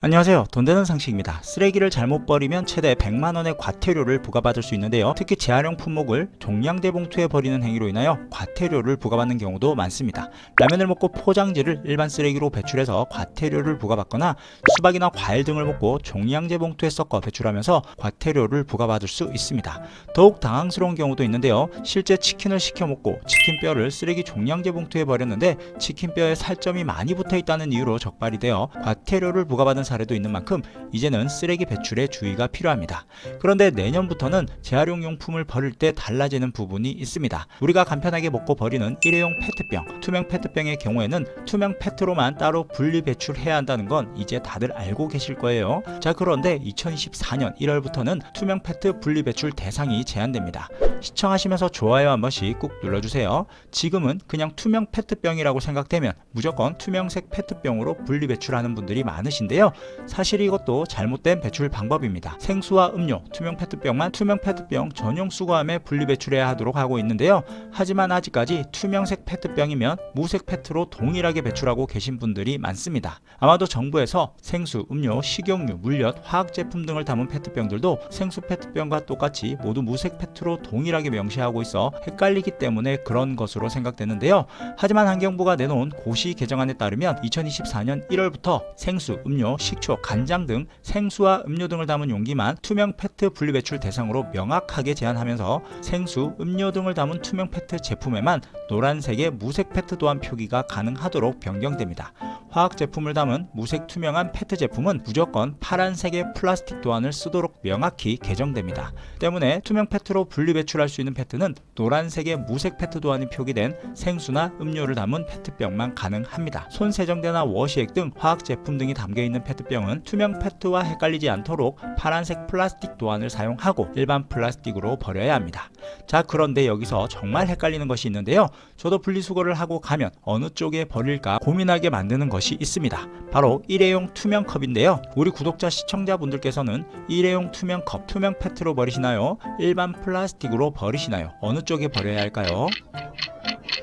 안녕하세요. 돈 되는 상식입니다. 쓰레기를 잘못 버리면 최대 100만원의 과태료를 부과받을 수 있는데요. 특히 재활용 품목을 종량제 봉투에 버리는 행위로 인하여 과태료를 부과받는 경우도 많습니다. 라면을 먹고 포장지를 일반 쓰레기로 배출해서 과태료를 부과받거나 수박이나 과일 등을 먹고 종량제 봉투에 섞어 배출하면서 과태료를 부과받을 수 있습니다. 더욱 당황스러운 경우도 있는데요. 실제 치킨을 시켜 먹고 치킨뼈를 쓰레기 종량제 봉투에 버렸는데 치킨뼈에 살점이 많이 붙어 있다는 이유로 적발이 되어 과태료를 부과받은 사례도 있는 만큼 이제는 쓰레기 배출에 주의가 필요합니다. 그런데 내년부터는 재활용 용품을 버릴 때 달라지는 부분이 있습니다. 우리가 간편하게 먹고 버리는 일회용 페트병, 투명 페트병의 경우에는 투명 페트로만 따로 분리 배출해야 한다는 건 이제 다들 알고 계실 거예요. 자, 그런데 2024년 1월부터는 투명 페트 분리 배출 대상이 제한됩니다. 시청하시면서 좋아요 한 번씩 꾹 눌러주세요. 지금은 그냥 투명 페트병이라고 생각되면 무조건 투명색 페트병으로 분리 배출하는 분들이 많으신데요. 사실 이것도 잘못된 배출 방법입니다. 생수와 음료, 투명 페트병만 투명 페트병 전용 수거함에 분리 배출해야 하도록 하고 있는데요. 하지만 아직까지 투명색 페트병이면 무색 페트로 동일하게 배출하고 계신 분들이 많습니다. 아마도 정부에서 생수, 음료, 식용유, 물엿, 화학제품 등을 담은 페트병들도 생수 페트병과 똑같이 모두 무색 페트로 동일하게 명시하고 있어 헷갈리기 때문에 그런 것으로 생각되는데요. 하지만 환경부가 내놓은 고시 개정안에 따르면 2024년 1월부터 생수, 음료, 식초, 간장 등 생수와 음료 등을 담은 용기만 투명 페트 분리배출 대상으로 명확하게 제한하면서 생수, 음료 등을 담은 투명 페트 제품에만 노란색의 무색 페트 도안 표기가 가능하도록 변경됩니다. 화학 제품을 담은 무색 투명한 페트 제품은 무조건 파란색의 플라스틱 도안을 쓰도록 명확히 개정됩니다. 때문에 투명 페트로 분리 배출할 수 있는 페트는 노란색의 무색 페트 도안이 표기된 생수나 음료를 담은 페트병만 가능합니다. 손 세정제나 워시액 등 화학 제품 등이 담겨 있는 페트병은 투명 페트와 헷갈리지 않도록 파란색 플라스틱 도안을 사용하고 일반 플라스틱으로 버려야 합니다. 자, 그런데 여기서 정말 헷갈리는 것이 있는데요. 저도 분리수거를 하고 가면 어느 쪽에 버릴까 고민하게 만드는 것이 있습니다. 바로 일회용 투명 컵인데요. 우리 구독자 시청자분들께서는 일회용 투명 컵, 투명 페트로 버리시나요? 일반 플라스틱으로 버리시나요? 어느 쪽에 버려야 할까요?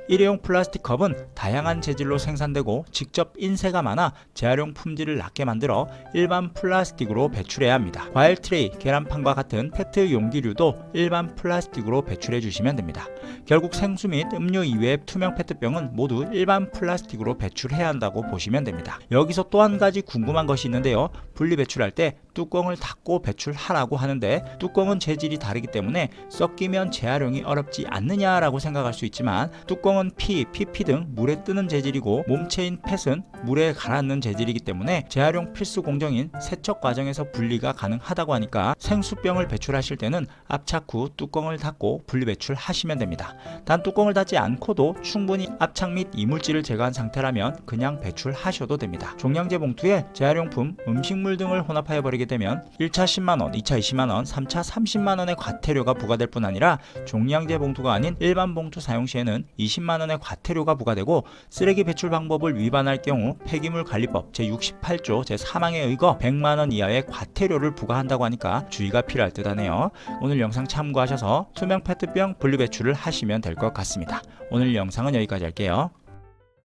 일회용 플라스틱 컵은 다양한 재질로 생산되고 직접 인쇄가 많아 재활용 품질을 낮게 만들어 일반 플라스틱으로 배출해야 합니다. 과일 트레이, 계란판과 같은 페트 용기류도 일반 플라스틱으로 배출해 주시면 됩니다. 결국 생수 및 음료 이외의 투명 페트병은 모두 일반 플라스틱으로 배출해야 한다고 보시면 됩니다. 여기서 또 한 가지 궁금한 것이 있는데요. 분리 배출할 때 뚜껑을 닫고 배출하라고 하는데 뚜껑은 재질이 다르기 때문에 섞이면 재활용이 어렵지 않느냐라고 생각할 수 있지만 뚜껑은 PP 등 물에 뜨는 재질이고 몸체인 펫은 물에 가라앉는 재질이기 때문에 재활용 필수 공정인 세척 과정에서 분리가 가능하다고 하니까 생수병을 배출하실 때는 압착 후 뚜껑을 닫고 분리 배출하시면 됩니다. 단 뚜껑을 닫지 않고도 충분히 압착 및 이물질을 제거한 상태라면 그냥 배출하셔도 됩니다. 종량제 봉투에 재활용품, 음식물 등을 혼합하여 버리게 되면 1차 10만원, 2차 20만원, 3차 30만원의 과태료가 부과될 뿐 아니라 종량제 봉투가 아닌 일반 봉투 사용 시에는 20만원의 과태료가 부과되고 쓰레기 배출 방법을 위반할 경우 폐기물관리법 제68조 제3항에 의거 100만원 이하의 과태료를 부과한다고 하니까 주의가 필요할 듯 하네요. 오늘 영상 참고하셔서 투명 페트병 분리 배출을 하시면 될 것 같습니다. 오늘 영상은 여기까지 할게요.